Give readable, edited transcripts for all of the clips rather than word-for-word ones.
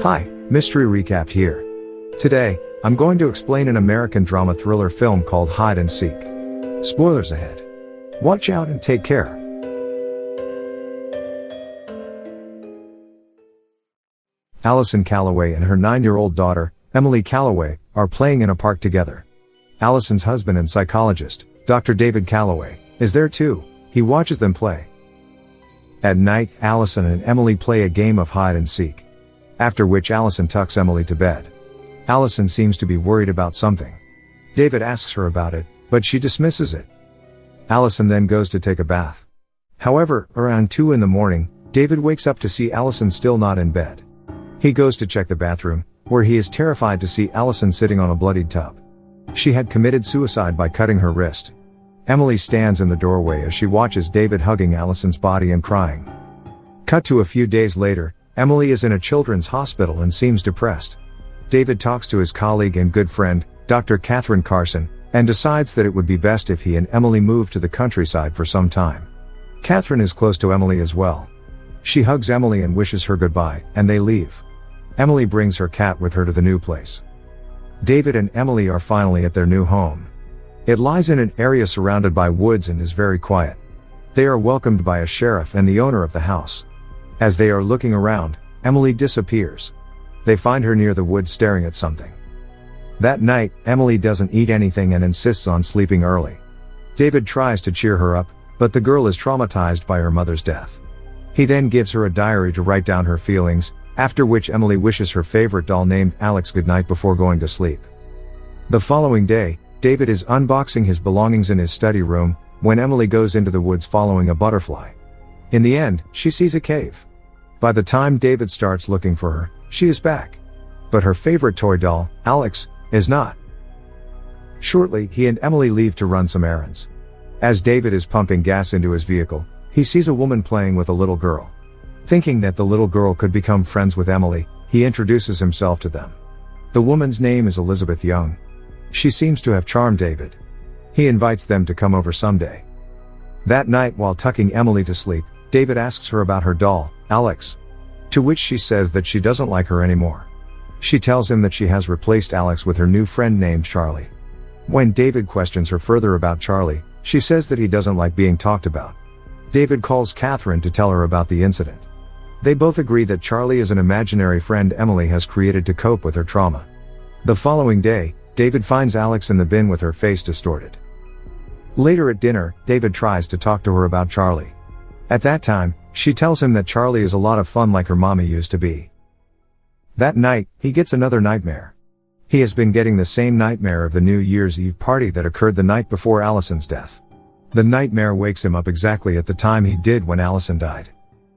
Hi, Mystery Recap here. Today, I'm going to explain an American drama thriller film called Hide and Seek. Spoilers ahead. Watch out and take care. Allison Calloway and her 9-year-old daughter, Emily Calloway, are playing in a park together. Allison's husband and psychologist, Dr. David Calloway, is there too. He watches them play. At night, Allison and Emily play a game of hide and seek. After which Allison tucks Emily to bed. Allison seems to be worried about something. David asks her about it, but she dismisses it. Allison then goes to take a bath. However, around 2 a.m, David wakes up to see Allison still not in bed. He goes to check the bathroom, where he is terrified to see Allison sitting on a bloodied tub. She had committed suicide by cutting her wrist. Emily stands in the doorway as she watches David hugging Allison's body and crying. Cut to a few days later, Emily is in a children's hospital and seems depressed. David talks to his colleague and good friend, Dr. Catherine Carson, and decides that it would be best if he and Emily move to the countryside for some time. Catherine is close to Emily as well. She hugs Emily and wishes her goodbye, and they leave. Emily brings her cat with her to the new place. David and Emily are finally at their new home. It lies in an area surrounded by woods and is very quiet. They are welcomed by a sheriff and the owner of the house. As they are looking around, Emily disappears. They find her near the woods staring at something. That night, Emily doesn't eat anything and insists on sleeping early. David tries to cheer her up, but the girl is traumatized by her mother's death. He then gives her a diary to write down her feelings, after which Emily wishes her favorite doll named Alex goodnight before going to sleep. The following day, David is unboxing his belongings in his study room, when Emily goes into the woods following a butterfly. In the end, she sees a cave. By the time David starts looking for her, she is back. But her favorite toy doll, Alex, is not. Shortly, he and Emily leave to run some errands. As David is pumping gas into his vehicle, he sees a woman playing with a little girl. Thinking that the little girl could become friends with Emily, he introduces himself to them. The woman's name is Elizabeth Young. She seems to have charmed David. He invites them to come over someday. That night, while tucking Emily to sleep, David asks her about her doll, Alex. To which she says that she doesn't like her anymore. She tells him that she has replaced Alex with her new friend named Charlie. When David questions her further about Charlie, she says that he doesn't like being talked about. David calls Catherine to tell her about the incident. They both agree that Charlie is an imaginary friend Emily has created to cope with her trauma. The following day, David finds Alex in the bin with her face distorted. Later at dinner, David tries to talk to her about Charlie. At that time, she tells him that Charlie is a lot of fun like her mommy used to be. That night, he gets another nightmare. He has been getting the same nightmare of the New Year's Eve party that occurred the night before Allison's death. The nightmare wakes him up exactly at the time he did when Allison died.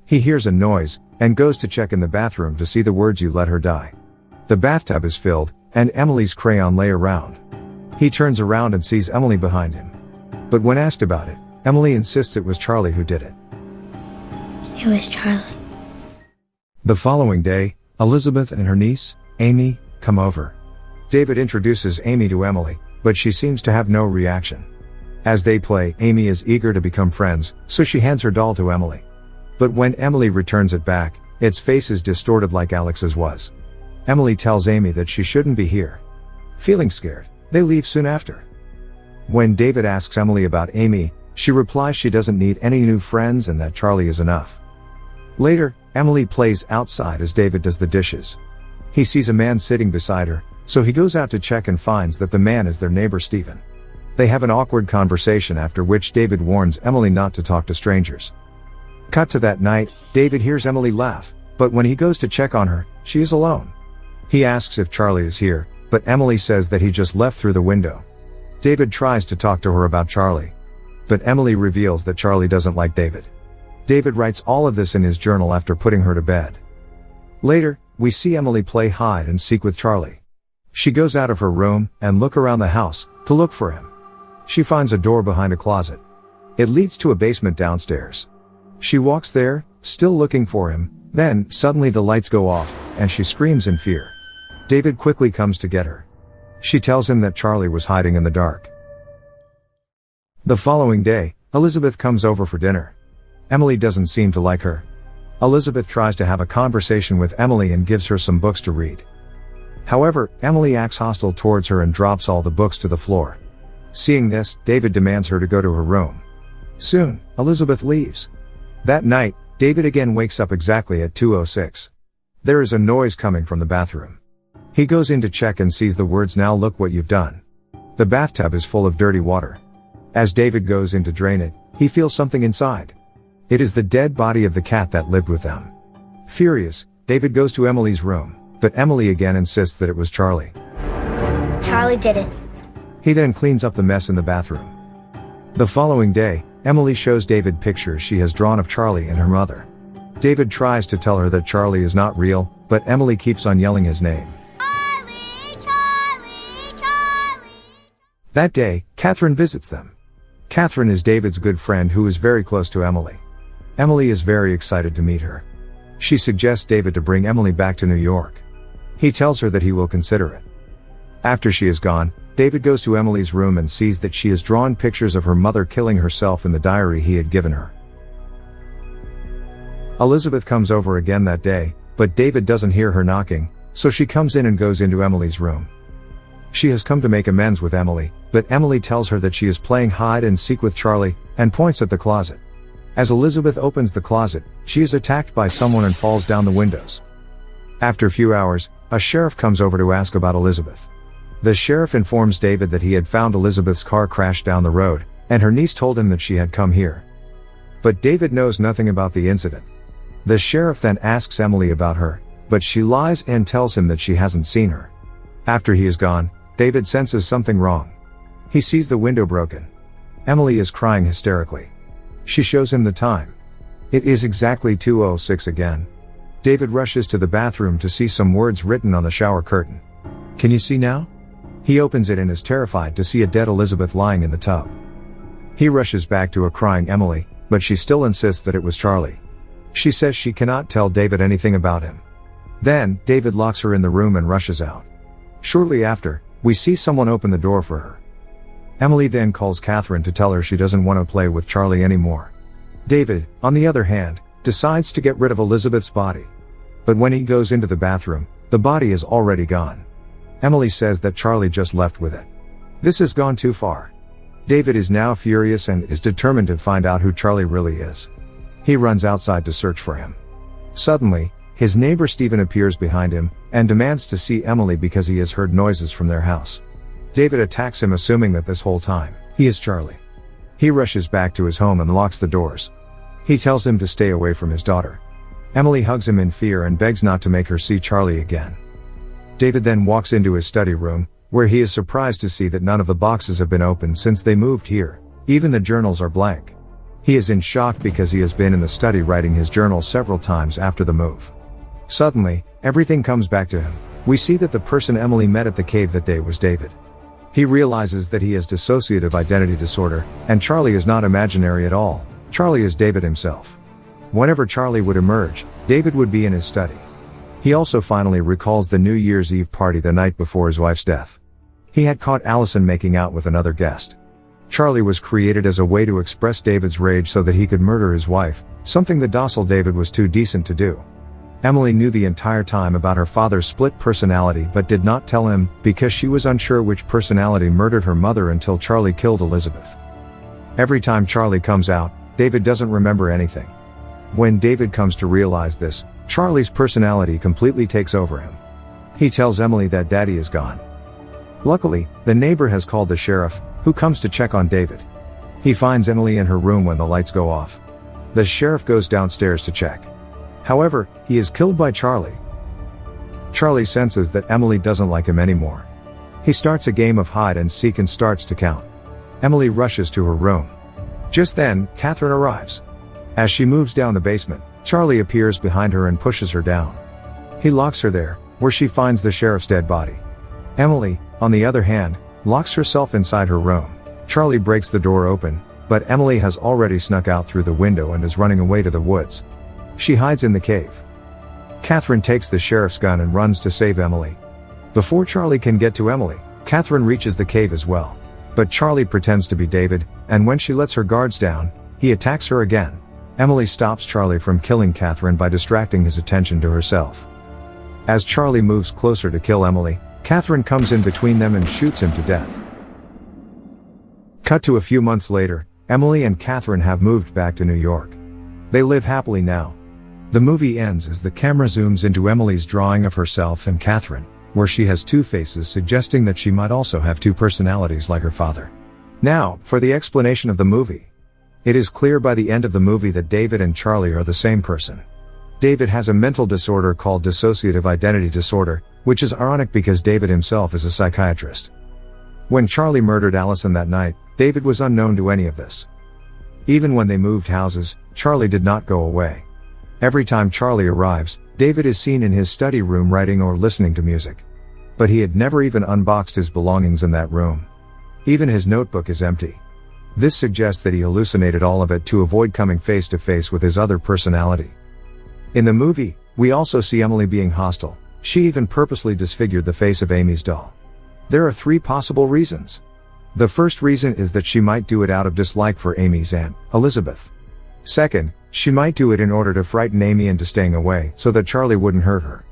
He hears a noise, and goes to check in the bathroom to see the words "You let her die." The bathtub is filled, and Emily's crayon lay around. He turns around and sees Emily behind him. But when asked about it, Emily insists it was Charlie who did it. It was Charlie. The following day, Elizabeth and her niece, Amy, come over. David introduces Amy to Emily, but she seems to have no reaction. As they play, Amy is eager to become friends, so she hands her doll to Emily. But when Emily returns it back, its face is distorted like Alex's was. Emily tells Amy that she shouldn't be here. Feeling scared, they leave soon after. When David asks Emily about Amy, she replies she doesn't need any new friends and that Charlie is enough. Later, Emily plays outside as David does the dishes. He sees a man sitting beside her, so he goes out to check and finds that the man is their neighbor Stephen. They have an awkward conversation after which David warns Emily not to talk to strangers. Cut to that night, David hears Emily laugh, but when he goes to check on her, she is alone. He asks if Charlie is here, but Emily says that he just left through the window. David tries to talk to her about Charlie. But Emily reveals that Charlie doesn't like David. David writes all of this in his journal after putting her to bed. Later, we see Emily play hide and seek with Charlie. She goes out of her room and look around the house to look for him. She finds a door behind a closet. It leads to a basement downstairs. She walks there, still looking for him, then suddenly the lights go off, and she screams in fear. David quickly comes to get her. She tells him that Charlie was hiding in the dark. The following day, Elizabeth comes over for dinner. Emily doesn't seem to like her. Elizabeth tries to have a conversation with Emily and gives her some books to read. However, Emily acts hostile towards her and drops all the books to the floor. Seeing this, David demands her to go to her room. Soon, Elizabeth leaves. That night, David again wakes up exactly at 2:06. There is a noise coming from the bathroom. He goes in to check and sees the words, "Now look what you've done." The bathtub is full of dirty water. As David goes in to drain it, he feels something inside. It is the dead body of the cat that lived with them. Furious, David goes to Emily's room, but Emily again insists that it was Charlie. Charlie did it. He then cleans up the mess in the bathroom. The following day, Emily shows David pictures she has drawn of Charlie and her mother. David tries to tell her that Charlie is not real, but Emily keeps on yelling his name. Charlie, Charlie, Charlie. That day, Catherine visits them. Catherine is David's good friend who is very close to Emily. Emily is very excited to meet her. She suggests David to bring Emily back to New York. He tells her that he will consider it. After she is gone, David goes to Emily's room and sees that she has drawn pictures of her mother killing herself in the diary he had given her. Elizabeth comes over again that day, but David doesn't hear her knocking, so she comes in and goes into Emily's room. She has come to make amends with Emily, but Emily tells her that she is playing hide and seek with Charlie, and points at the closet. As Elizabeth opens the closet, she is attacked by someone and falls down the windows. After a few hours, a sheriff comes over to ask about Elizabeth. The sheriff informs David that he had found Elizabeth's car crashed down the road, and her niece told him that she had come here. But David knows nothing about the incident. The sheriff then asks Emily about her, but she lies and tells him that she hasn't seen her. After he is gone, David senses something wrong. He sees the window broken. Emily is crying hysterically. She shows him the time. It is exactly 2:06 again. David rushes to the bathroom to see some words written on the shower curtain. "Can you see now?" He opens it and is terrified to see a dead Elizabeth lying in the tub. He rushes back to a crying Emily, but she still insists that it was Charlie. She says she cannot tell David anything about him. Then, David locks her in the room and rushes out. Shortly after, we see someone open the door for her. Emily then calls Catherine to tell her she doesn't want to play with Charlie anymore. David, on the other hand, decides to get rid of Elizabeth's body. But when he goes into the bathroom, the body is already gone. Emily says that Charlie just left with it. This has gone too far. David is now furious and is determined to find out who Charlie really is. He runs outside to search for him. Suddenly, his neighbor Stephen appears behind him, and demands to see Emily because he has heard noises from their house. David attacks him assuming that this whole time, he is Charlie. He rushes back to his home and locks the doors. He tells him to stay away from his daughter. Emily hugs him in fear and begs not to make her see Charlie again. David then walks into his study room, where he is surprised to see that none of the boxes have been opened since they moved here. Even the journals are blank. He is in shock because he has been in the study writing his journal several times after the move. Suddenly, everything comes back to him. We see that the person Emily met at the cave that day was David. He realizes that he has dissociative identity disorder, and Charlie is not imaginary at all. Charlie is David himself. Whenever Charlie would emerge, David would be in his study. He also finally recalls the New Year's Eve party the night before his wife's death. He had caught Allison making out with another guest. Charlie was created as a way to express David's rage so that he could murder his wife, something the docile David was too decent to do. Emily knew the entire time about her father's split personality but did not tell him, because she was unsure which personality murdered her mother until Charlie killed Elizabeth. Every time Charlie comes out, David doesn't remember anything. When David comes to realize this, Charlie's personality completely takes over him. He tells Emily that Daddy is gone. Luckily, the neighbor has called the sheriff, who comes to check on David. He finds Emily in her room when the lights go off. The sheriff goes downstairs to check. However, he is killed by Charlie. Charlie senses that Emily doesn't like him anymore. He starts a game of hide and seek and starts to count. Emily rushes to her room. Just then, Catherine arrives. As she moves down the basement, Charlie appears behind her and pushes her down. He locks her there, where she finds the sheriff's dead body. Emily, on the other hand, locks herself inside her room. Charlie breaks the door open, but Emily has already snuck out through the window and is running away to the woods. She hides in the cave. Catherine takes the sheriff's gun and runs to save Emily. Before Charlie can get to Emily, Catherine reaches the cave as well. But Charlie pretends to be David, and when she lets her guards down, he attacks her again. Emily stops Charlie from killing Catherine by distracting his attention to herself. As Charlie moves closer to kill Emily, Catherine comes in between them and shoots him to death. Cut to a few months later, Emily and Catherine have moved back to New York. They live happily now. The movie ends as the camera zooms into Emily's drawing of herself and Catherine, where she has two faces, suggesting that she might also have two personalities like her father. Now, for the explanation of the movie. It is clear by the end of the movie that David and Charlie are the same person. David has a mental disorder called dissociative identity disorder, which is ironic because David himself is a psychiatrist. When Charlie murdered Allison that night, David was unknown to any of this. Even when they moved houses, Charlie did not go away. Every time Charlie arrives, David is seen in his study room writing or listening to music. But he had never even unboxed his belongings in that room. Even his notebook is empty. This suggests that he hallucinated all of it to avoid coming face to face with his other personality. In the movie, we also see Emily being hostile. She even purposely disfigured the face of Amy's doll. There are 3 possible reasons. The first reason is that she might do it out of dislike for Amy's aunt, Elizabeth. Second, she might do it in order to frighten Amy into staying away so that Charlie wouldn't hurt her.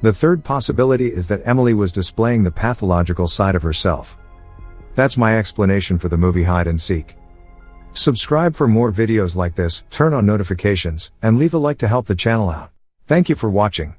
The third possibility is that Emily was displaying the pathological side of herself. That's my explanation for the movie Hide and Seek. Subscribe for more videos like this, turn on notifications, and leave a like to help the channel out. Thank you for watching.